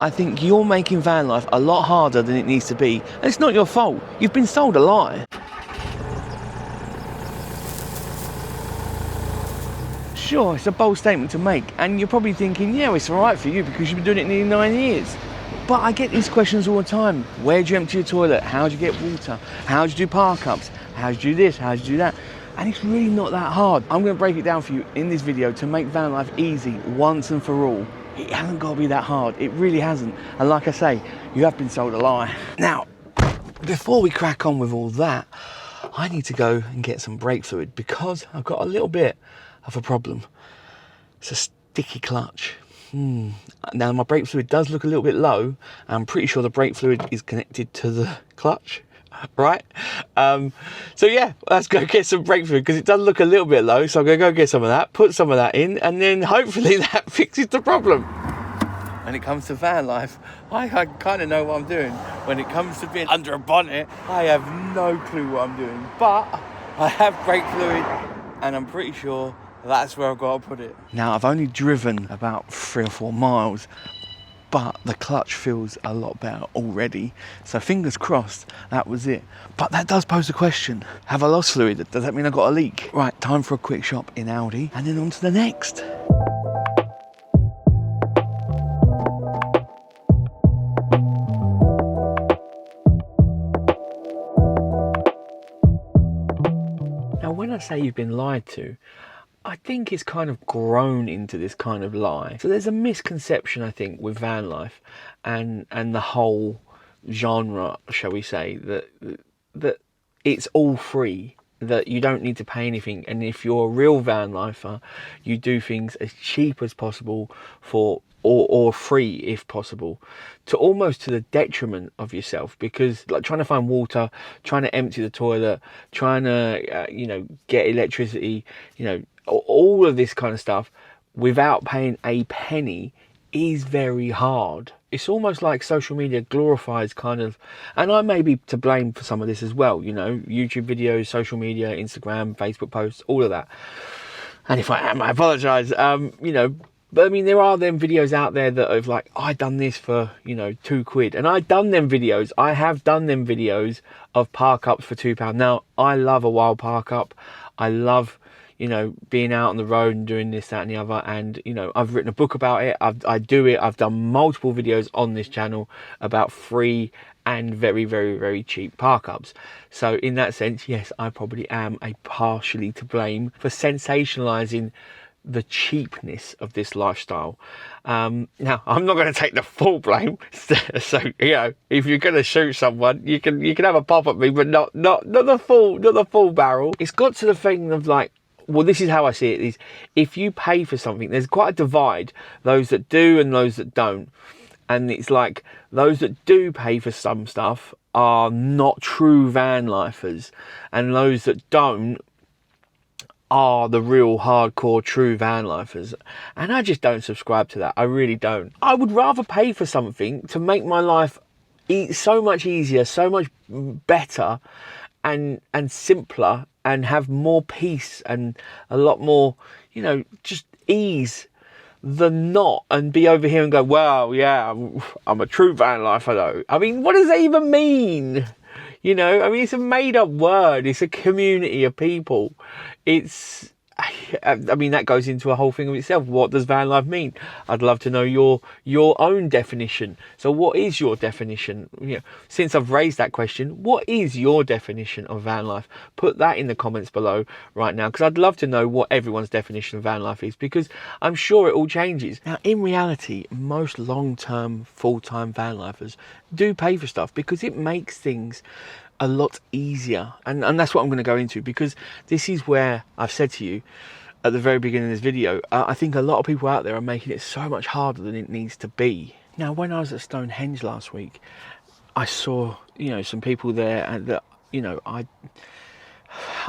I think you're making van life a lot harder than it needs to be, and it's not your fault. You've been sold a lie. Sure, it's a bold statement to make, and you're probably thinking, yeah, it's all right for you because you've been doing it nearly 9 years. But I get these questions all the time. Where do you empty your toilet? How do you get water? How do you do park ups? How do you do this? How do you do that? And it's really not that hard. I'm going to break it down for you in this video to make van life easy once and for all. It hasn't got to be that hard. It really hasn't. And like I say, you have been sold a lie. Now, before we crack on with all that, I need to go and get some brake fluid because I've got a little bit of a problem. It's a sticky clutch. Now, my brake fluid does look a little bit low. I'm pretty sure the brake fluid is connected to the clutch, right? So yeah, let's go get some brake fluid because it does look a little bit low. So I'm going to go get some of that, put some of that in, and then hopefully that fixes the problem. When it comes to van life, I kind of know what I'm doing. When it comes to being under a bonnet, I have no clue what I'm doing. But I have brake fluid, and I'm pretty sure that's where I've got to put it. Now, I've only driven about 3 or 4 miles, but the clutch feels a lot better already. So fingers crossed, that was it. But that does pose a question. Have I lost fluid? Does that mean I've got a leak? Right, time for a quick shop in Aldi, and then on to the next. Now, when I say you've been lied to, I think it's kind of grown into this kind of lie. So there's a misconception, I think, with van life and the whole genre, shall we say, that it's all free, that you don't need to pay anything, and if you're a real van lifer, you do things as cheap as possible for or free if possible, to almost to the detriment of yourself, because like trying to find water, trying to empty the toilet, trying to get electricity, all of this kind of stuff without paying a penny is very hard. It's almost like social media glorifies kind of, and I may be to blame for some of this as well, YouTube videos, social media, Instagram, Facebook posts, all of that. And if I am, I apologise. But I mean, there are them videos out there that have like, I done this for, £2. And I have done them videos of park ups for £2. Now, I love a wild park up. I love, being out on the road and doing this, that and the other. And, I've written a book about it. I do it. I've done multiple videos on this channel about free and very, very, very cheap park ups. So in that sense, yes, I probably am partially to blame for sensationalizing the cheapness of this lifestyle. Now, I'm not going to take the full blame. So if you're going to shoot someone, you can have a pop at me, but not the full barrel. It's got to the thing of like, well, this is how I see it, is if you pay for something, there's quite a divide, those that do and those that don't. And it's like those that do pay for some stuff are not true van lifers, and those that don't are the real hardcore true van lifers. And I just don't subscribe to that. I really don't. I would rather pay for something to make my life so much easier, so much better and simpler, and have more peace and a lot more, just ease, than not, and be over here and go, well, yeah, I'm a true van lifer though. I mean, what does that even mean? It's a made up word. It's a community of people. That goes into a whole thing of itself. What does van life mean? I'd love to know your own definition. So what is your definition? Since I've raised that question, what is your definition of van life? Put that in the comments below right now, because I'd love to know what everyone's definition of van life is, because I'm sure it all changes. Now, in reality, most long-term, full-time van lifers do pay for stuff because it makes things a lot easier, and that's what I'm going to go into, because this is where I've said to you at the very beginning of this video, I think a lot of people out there are making it so much harder than it needs to be. Now, when I was at Stonehenge last week, I saw some people there, and that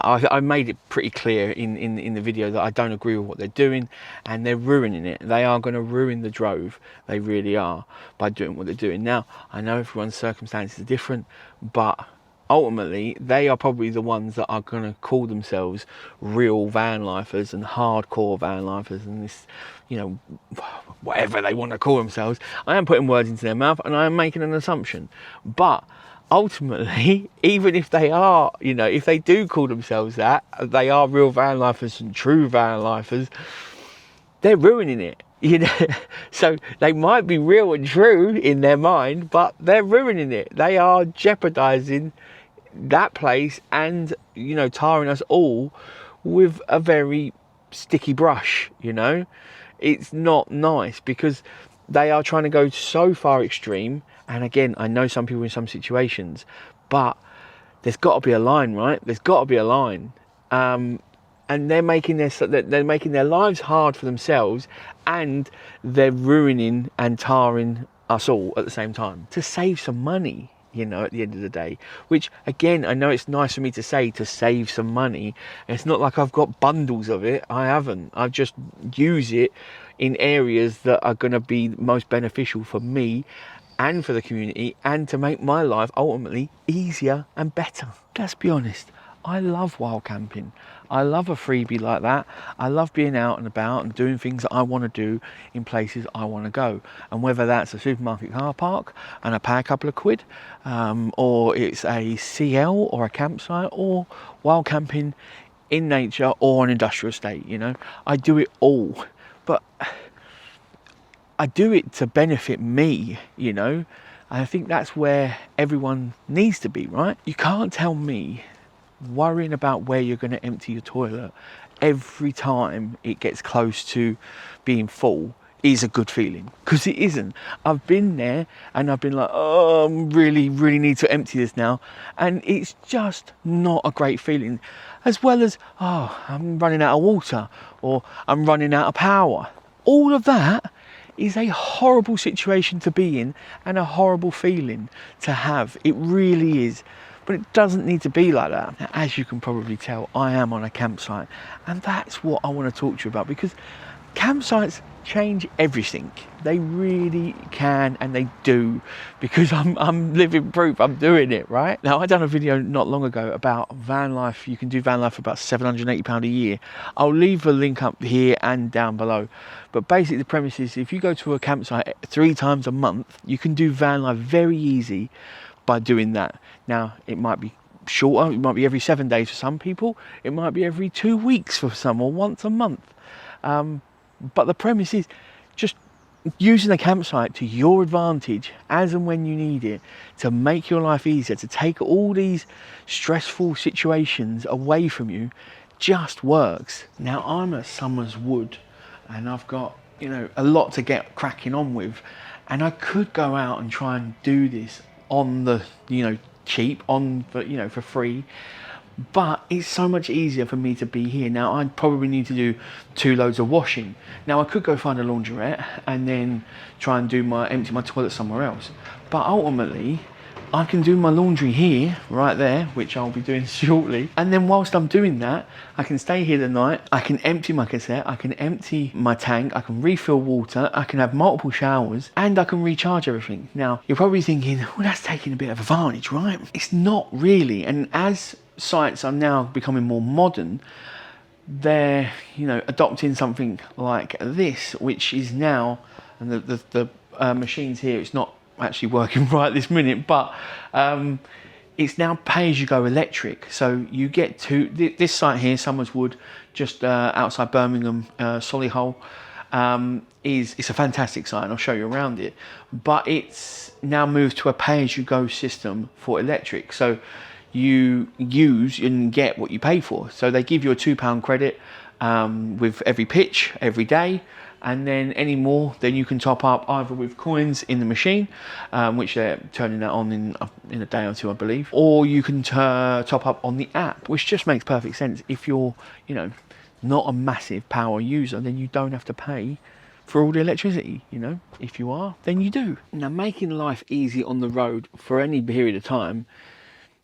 I made it pretty clear in the video that I don't agree with what they're doing, and they're ruining it. They are going to ruin the drove, they really are, by doing what they're doing. Now, I know everyone's circumstances are different, but ultimately they are probably the ones that are going to call themselves real van lifers and hardcore van lifers and this, you know, whatever they want to call themselves. I am putting words into their mouth and I am making an assumption, but ultimately, even if they are, you know, if they do call themselves that, they are real van lifers and true van lifers, they're ruining it, you know. So they might be real and true in their mind, but they're ruining it. They are jeopardizing that place and, you know, tarring us all with a very sticky brush, you know. It's not nice because they are trying to go so far extreme. And again, I know some people in some situations, but there's got to be a line, right? There's got to be a line. And they're making their lives hard for themselves, and they're ruining and tarring us all at the same time to save some money, you know, at the end of the day. Which again, I know it's nice for me to say, to save some money. It's not like I've got bundles of it. I haven't. I just use it in areas that are going to be most beneficial for me and for the community, and to make my life ultimately easier and better. Let's be honest, I love wild camping. I love a freebie like that. I love being out and about and doing things that I want to do in places I want to go. And whether that's a supermarket car park and I pay a couple of quid, or it's a CL or a campsite, or wild camping in nature or an industrial estate, you know, I do it all. But I do it to benefit me, you know. And I think that's where everyone needs to be, right? You can't tell me worrying about where you're going to empty your toilet every time it gets close to being full is a good feeling, because it isn't. I've been there and I've been like, oh, I really need to empty this now, and it's just not a great feeling. As well as, oh, I'm running out of water, or I'm running out of power. All of that is a horrible situation to be in and a horrible feeling to have. It really is. But it doesn't need to be like that. Now, as you can probably tell, I am on a campsite, and that's what I want to talk to you about, because campsites change everything. They really can, and they do, because I'm living proof. I'm doing it, right? Now, I done a video not long ago about van life. You can do van life for about £780 a year. I'll leave a link up here and down below. But basically the premise is, if you go to a campsite 3 times a month, you can do van life very easy by doing that. Now, it might be shorter, it might be every 7 days for some people, it might be every 2 weeks for some, or once a month. But the premise is just using a campsite to your advantage as and when you need it, to make your life easier, to take all these stressful situations away from you, just works. Now, I'm at Summers Wood and I've got, you know, a lot to get cracking on with, and I could go out and try and do this on the, you know, cheap, on for, you know, for free, but it's so much easier for me to be here. Now, I'd probably need to do 2 loads of washing. Now, I could go find a launderette and then try and empty my toilet somewhere else, but ultimately I can do my laundry here, right there, which I'll be doing shortly. And then whilst I'm doing that, I can stay here the night, I can empty my cassette, I can empty my tank, I can refill water, I can have multiple showers, and I can recharge everything. Now, you're probably thinking, well, that's taking a bit of advantage, right? It's not really. And as sites are now becoming more modern, they're, you know, adopting something like this, which is now, and the machines here, it's not actually working right this minute, but it's now pay-as-you-go electric. So you get to this site here, Summers Wood, just outside Birmingham, Solihull, it's a fantastic site, and I'll show you around it, but it's now moved to a pay-as-you-go system for electric. So you use and get what you pay for. So they give you a £2 credit with every pitch every day, and then any more, then you can top up either with coins in the machine, which they're turning that on in a day or two, I believe, or you can top up on the app, which just makes perfect sense. If you're, you know, not a massive power user, then you don't have to pay for all the electricity, you know. If you are, then you do. Now, making life easy on the road for any period of time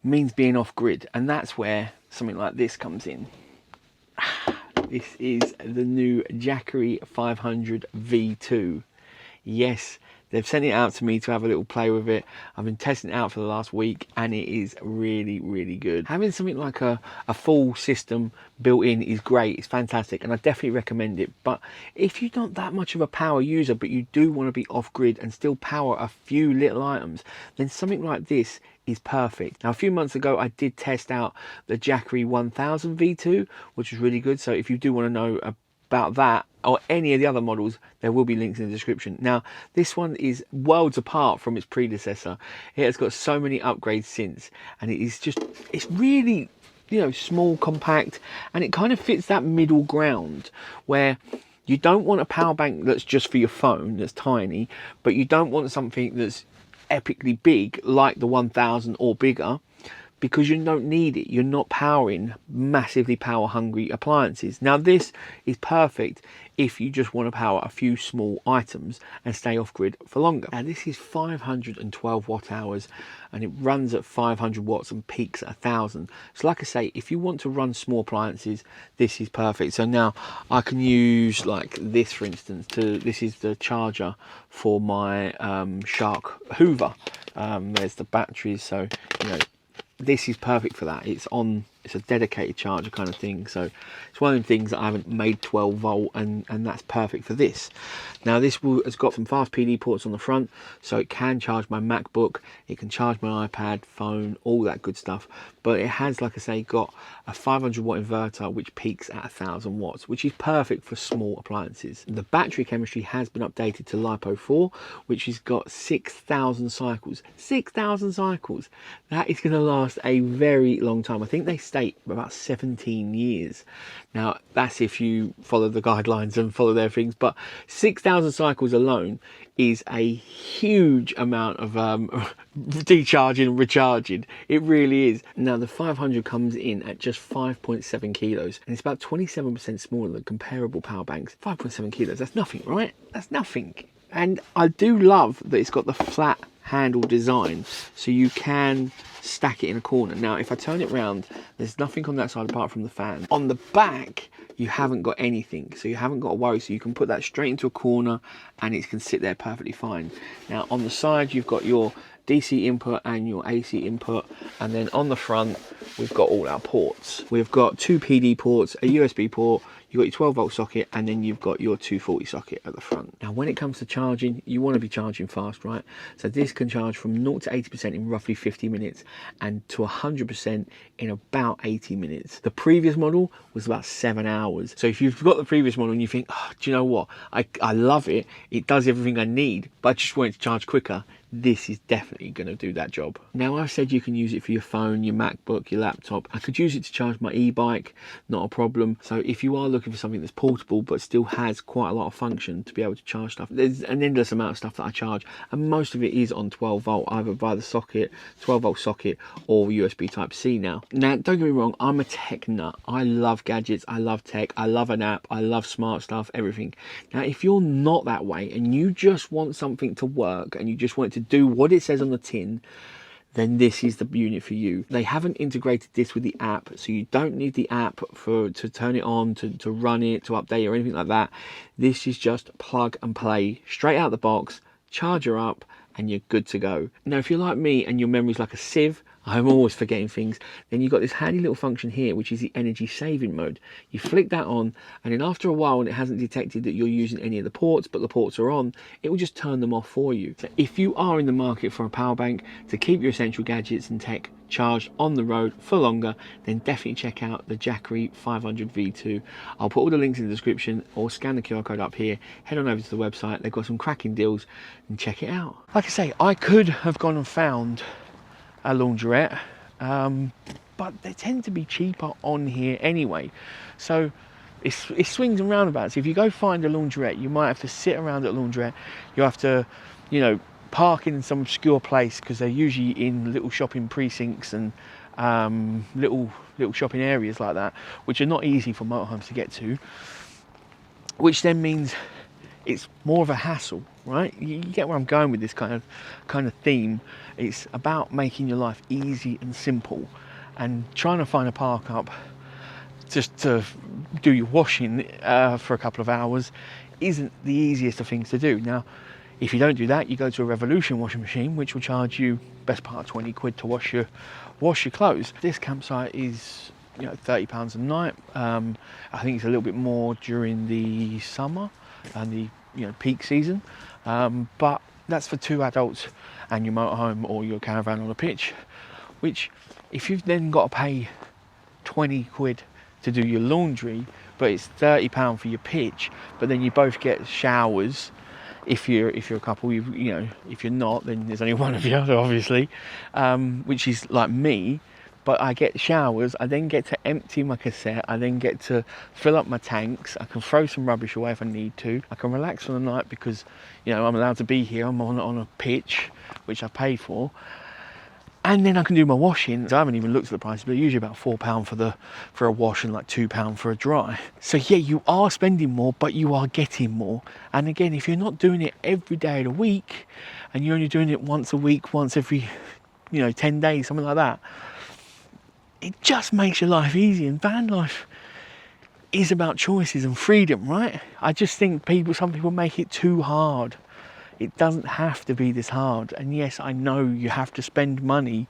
means being off grid, and that's where something like this comes in. This is the new Jackery 500 V2. Yes, They've sent it out to me to have a little play with it. I've been testing it out for the last week and it is really, really good. Having something like a full system built in is great. It's fantastic and I definitely recommend it. But if you're not that much of a power user, but you do want to be off grid and still power a few little items, then something like this is perfect. Now, a few months ago, I did test out the Jackery 1000 V2, which was really good. So if you do want to know about that or any of the other models, there will be links in the description. Now, this one is worlds apart from its predecessor. It has got so many upgrades since, and it is just, it's really, you know, small, compact, and it kind of fits that middle ground where you don't want a power bank that's just for your phone, that's tiny, but you don't want something that's epically big like the 1000 or bigger, because you don't need it. You're not powering massively power hungry appliances. Now this is perfect if you just want to power a few small items and stay off grid for longer. Now this is 512 watt hours and it runs at 500 watts and peaks at 1000. So like I say, if you want to run small appliances, this is perfect. So now I can use like this, for instance, this is the charger for my Shark Hoover. There's the batteries, so you know, this is perfect for that. It's a dedicated charger kind of thing. So it's one of the things that I haven't made 12 volt and that's perfect for this. Now this has got some fast PD ports on the front, so it can charge my MacBook, it can charge my iPad, phone, all that good stuff. But it has, like I say, got a 500 watt inverter which peaks at 1000 watts, which is perfect for small appliances. The battery chemistry has been updated to LiPo 4, which has got 6,000 cycles. 6,000 cycles. That is going to last a very long time. I think they state about 17 years. Now that's if you follow the guidelines and follow their things, but 6,000 cycles alone is a huge amount of decharging and recharging. It really is. Now the 500 comes in at just 5.7 kilos and it's about 27% smaller than comparable power banks. 5.7 kilos, that's nothing, right? That's nothing. And I do love that it's got the flat handle design, so you can stack it in a corner. Now if I turn it round, there's nothing on that side apart from the fan. On the back you haven't got anything, so you haven't got to worry, so you can put that straight into a corner and it can sit there perfectly fine. Now on the side you've got your DC input and your AC input, and then on the front we've got all our ports. We've got two PD ports, a USB port, you've got your 12 volt socket, and then you've got your 240 socket at the front. Now when it comes to charging, you want to be charging fast, right? So this can charge from 0 to 80% in roughly 50 minutes and to 100% in about 80 minutes. The previous model was about 7 hours. So if you've got the previous model and you think, oh, do you know what, I love it, it does everything I need, but I just want it to charge quicker, this is definitely going to do that job. Now I've said you can use it for your phone, your MacBook, your laptop. I could use it to charge my e-bike, not a problem. So if you are looking for something that's portable but still has quite a lot of function to be able to charge stuff, there's an endless amount of stuff that I charge, and most of it is on 12 volt, either via the socket, 12 volt socket, or USB type C. Now don't get me wrong, I'm a tech nut. I love gadgets, I love tech, I love an app, I love smart stuff, everything. Now if you're not that way and you just want something to work and you just want it to do what it says on the tin, then this is the unit for you. They haven't integrated this with the app, so you don't need the app to turn it on, to run it, to update it or anything like that. This is just plug and play, straight out the box, charger up, and you're good to go. Now if you're like me and your memory's like a sieve, I'm always forgetting things, then you've got this handy little function here, which is the energy saving mode. You flick that on, and then after a while, when it hasn't detected that you're using any of the ports, but the ports are on, it will just turn them off for you. So if you are in the market for a power bank to keep your essential gadgets and tech charged on the road for longer, then definitely check out the Jackery 500 V2. I'll put all the links in the description, or scan the QR code up here, head on over to the website, they've got some cracking deals, and check it out. Like I say, I could have gone and found a Launderette, but they tend to be cheaper on here anyway, so it swings and roundabouts. If you go find a Launderette, you might have to sit around at Launderette, you have to, you know, park in some obscure place, because they're usually in little shopping precincts and little shopping areas like that, which are not easy for motorhomes to get to, which then means it's more of a hassle, right? You get where I'm going with this kind of theme. It's about making your life easy and simple, and trying to find a park up just to do your washing for a couple of hours isn't the easiest of things to do. Now, If you don't do that, you go to a Revolution washing machine, which will charge you best part of 20 quid to wash your clothes. This campsite is, you know, £30 a night. I think it's a little bit more during the summer and the, you know, peak season, but that's for 2 adults and your motorhome or your caravan on a pitch, which if you've then got to pay 20 quid to do your laundry, but it's £30 for your pitch, but then you both get showers. If you're a couple, you know, if you're not, then there's only one of you, obviously, which is like me. But I get showers, I then get to empty my cassette, I then get to fill up my tanks, I can throw some rubbish away if I need to, I can relax for the night because, you know, I'm allowed to be here, I'm on a pitch, which I pay for, and then I can do my washing. I haven't even looked at the prices, but usually about £4 for a wash and like £2 for a dry. So yeah, you are spending more, but you are getting more. And again, if you're not doing it every day of the week, and you're only doing it once a week, once every, you know, 10 days, something like that, it just makes your life easy. And van life is about choices and freedom, right? I just think some people make it too hard. It doesn't have to be this hard. And yes, I know you have to spend money,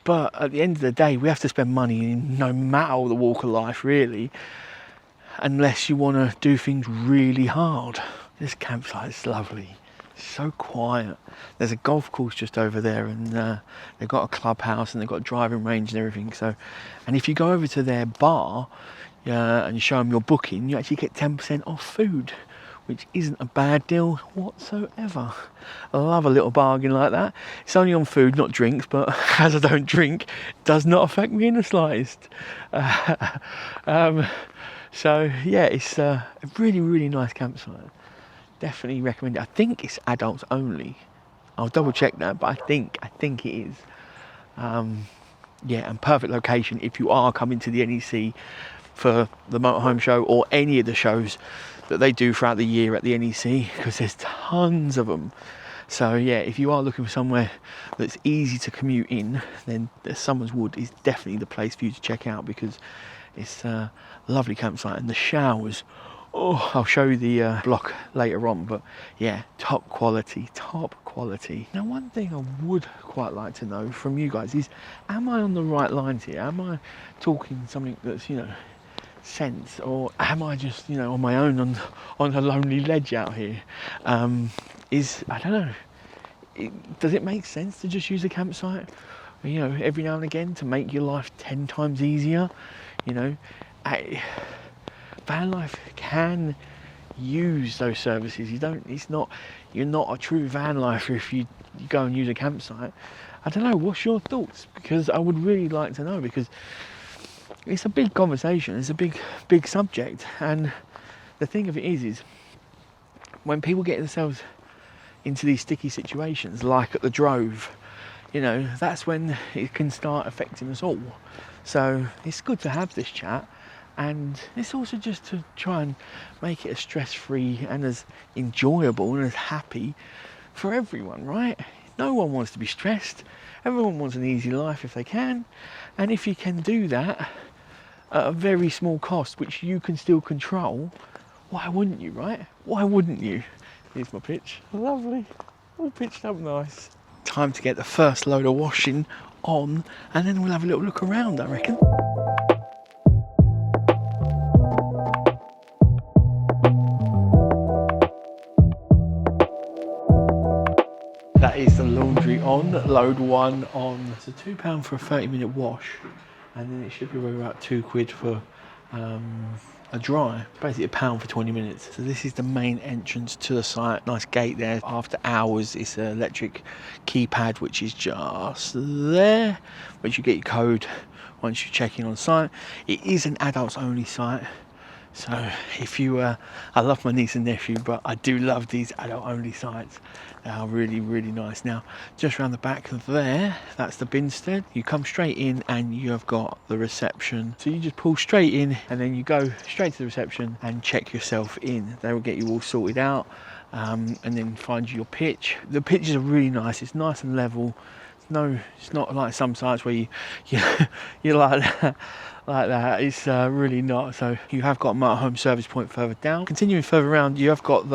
but at the end of the day, we have to spend money in no matter the walk of life, really, unless you want to do things really hard. This campsite is lovely. So quiet. There's a golf course just over there, and they've got a clubhouse and they've got a driving range and everything. So, and if you go over to their bar and you show them your booking, you actually get 10% off food, which isn't a bad deal whatsoever. I love a little bargain like that. It's only on food, not drinks, but as I don't drink, it does not affect me in the slightest. So yeah, it's a really, really nice campsite. Definitely recommend it. I think it's adults only. I'll double check that, but I think it is. Yeah, and perfect location if you are coming to the NEC for the Motorhome show or any of the shows that they do throughout the year at the NEC, because there's tons of them. So yeah, if you are looking for somewhere that's easy to commute in, then the Summers Wood is definitely the place for you to check out, because it's a lovely campsite, and the showers, oh, I'll show you the block later on, but yeah, top quality. Now, one thing I would quite like to know from you guys is, am I on the right lines here? Am I talking something that's, you know, sense, or am I just, you know, on my own on a lonely ledge out here? I don't know, does it make sense to just use a campsite, you know, every now and again to make your life 10 times easier? You know, van life can use those services. You're not a true van lifer if you go and use a campsite. I don't know, what's your thoughts? Because I would really like to know, because it's a big conversation, it's a big subject, and the thing of it is when people get themselves into these sticky situations, like at the Drove, you know, that's when it can start affecting us all. So it's good to have this chat, and it's also just to try and make it as stress-free and as enjoyable and as happy for everyone, right? No one wants to be stressed. Everyone wants an easy life if they can, and if you can do that at a very small cost, which you can still control, why wouldn't you, right? Why wouldn't you? Here's my pitch. Lovely. All pitched up nice. Time to get the first load of washing on, and then we'll have a little look around, I reckon. That is the laundry on, load 1 on. So £2 for a 30-minute wash, and then it should be about £2 for a dry. Basically £1 for 20 minutes. So this is the main entrance to the site. Nice gate there. After hours, it's an electric keypad, which is just there, which you get your code once you check in on site. It is an adults only site. So if you, I love my niece and nephew, but I do love these adult only sites. They are really, really nice. Now, just around the back there, that's the binstead. You come straight in and you have got the reception. So you just pull straight in and then you go straight to the reception and check yourself in. They will get you all sorted out and then find you your pitch. The pitches are really nice. It's nice and level. no, it's not like some sites where you're like that. Like that, it's really not. So you have got a motorhome service point further down. Continuing further around, you have got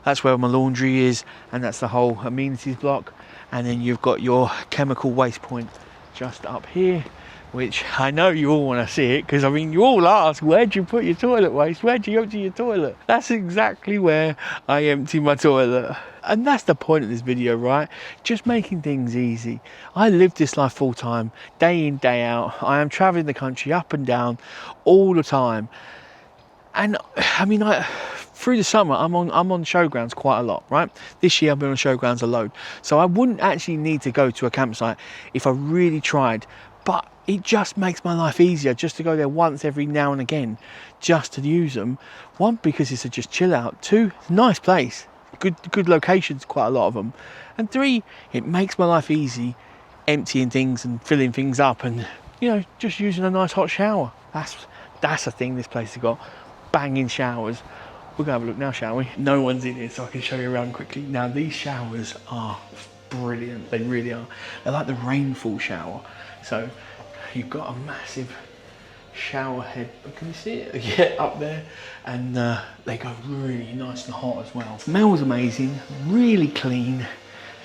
that's where my laundry is, and that's the whole amenities block. And then you've got your chemical waste point just up here, which I know you all want to see it, because I mean, you all ask, where do you put your toilet waste? Where do you empty your toilet? That's exactly where I empty my toilet. And that's the point of this video, right? Just making things easy. I live this life full time, day in, day out. I am traveling the country up and down all the time. And I mean, through the summer, I'm on showgrounds quite a lot, right? This year I've been on showgrounds a load. So I wouldn't actually need to go to a campsite if I really tried. But it just makes my life easier just to go there once every now and again, just to use them. One, because it's a just chill out. Two, nice place. Good locations, quite a lot of them. And three, it makes my life easy emptying things and filling things up, and you know, just using a nice hot shower. That's a thing this place has got. Banging showers. We're gonna have a look now, shall we? No one's in here, so I can show you around quickly. Now these showers are brilliant. They really are. They're like the rainfall shower. So you've got a massive shower head, can you see it? Yeah, up there, and they go really nice and hot as well. Smells amazing, really clean,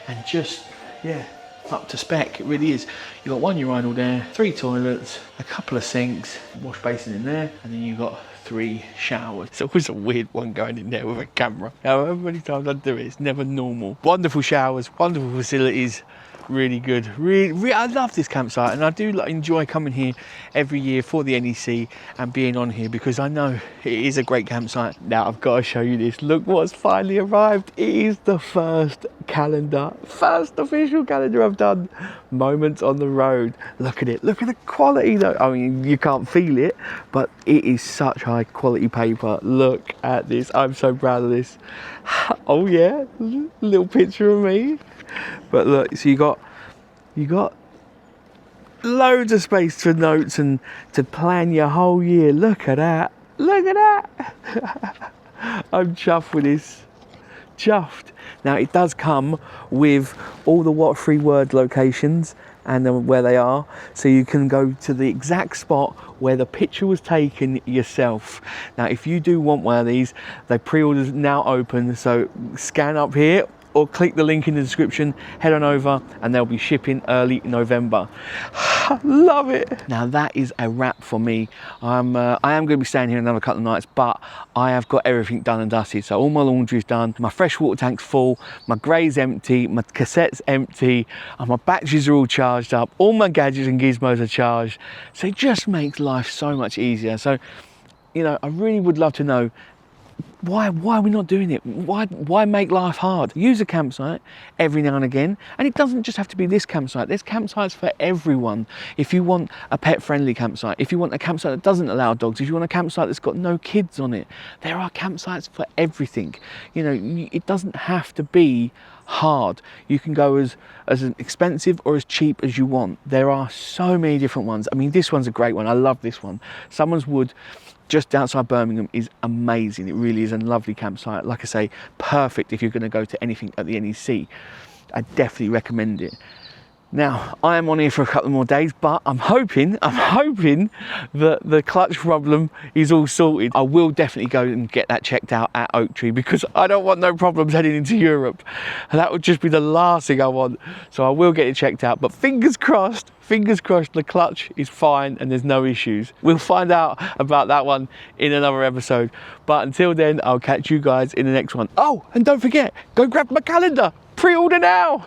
and just, yeah, up to spec. It really is. You've got one urinal there, 3 toilets, a couple of sinks, wash basin in there, and then you've got 3 showers. It's always a weird one going in there with a camera. However many times I do it, it's never normal. Wonderful showers, wonderful facilities. Really good. Really, I love this campsite, and I do enjoy coming here every year for the NEC and being on here, because I know it is a great campsite. Now I've got to show you this. Look what's finally arrived. It is the first official calendar I've done. Moments on the road. Look at it. Look at the quality though. I mean, you can't feel it, but it is such high quality paper. Look at this. I'm so proud of this. Oh yeah, little picture of me. But look, so you got loads of space for notes and to plan your whole year. Look at that. Look at that. I'm chuffed with this. Chuffed. Now it does come with all the what-free word locations and where they are, so you can go to the exact spot where the picture was taken yourself. Now if you do want one of these, the pre-orders now open, so scan up here or click the link in the description, head on over, and they'll be shipping early November. Love it. Now that is a wrap for me. I am going to be staying here another couple of nights, but I have got everything done and dusted. So all my laundry's done, my fresh water tank's full, my grey's empty, my cassette's empty, and my batteries are all charged up, all my gadgets and gizmos are charged. So it just makes life so much easier. So, you know, I really would love to know, why are we not doing it? Why make life hard? Use a campsite every now and again, and it doesn't just have to be this campsite. There's campsites for everyone. If you want a pet-friendly campsite, if you want a campsite that doesn't allow dogs, if you want a campsite that's got no kids on it, there are campsites for everything. You know, it doesn't have to be hard. You can go as expensive or as cheap as you want. There are so many different ones. I mean, this one's a great one. I love this one. Someone's Wood, just outside Birmingham, is amazing. It really is a lovely campsite. Like I say, perfect if you're going to go to anything at the NEC. I definitely recommend it. Now, I am on here for a couple more days, but I'm hoping that the clutch problem is all sorted. I will definitely go and get that checked out at Oak Tree, because I don't want no problems heading into Europe. That would just be the last thing I want. So I will get it checked out, but fingers crossed, the clutch is fine and there's no issues. We'll find out about that one in another episode. But until then, I'll catch you guys in the next one. Oh, and don't forget, go grab my calendar. Pre-order now.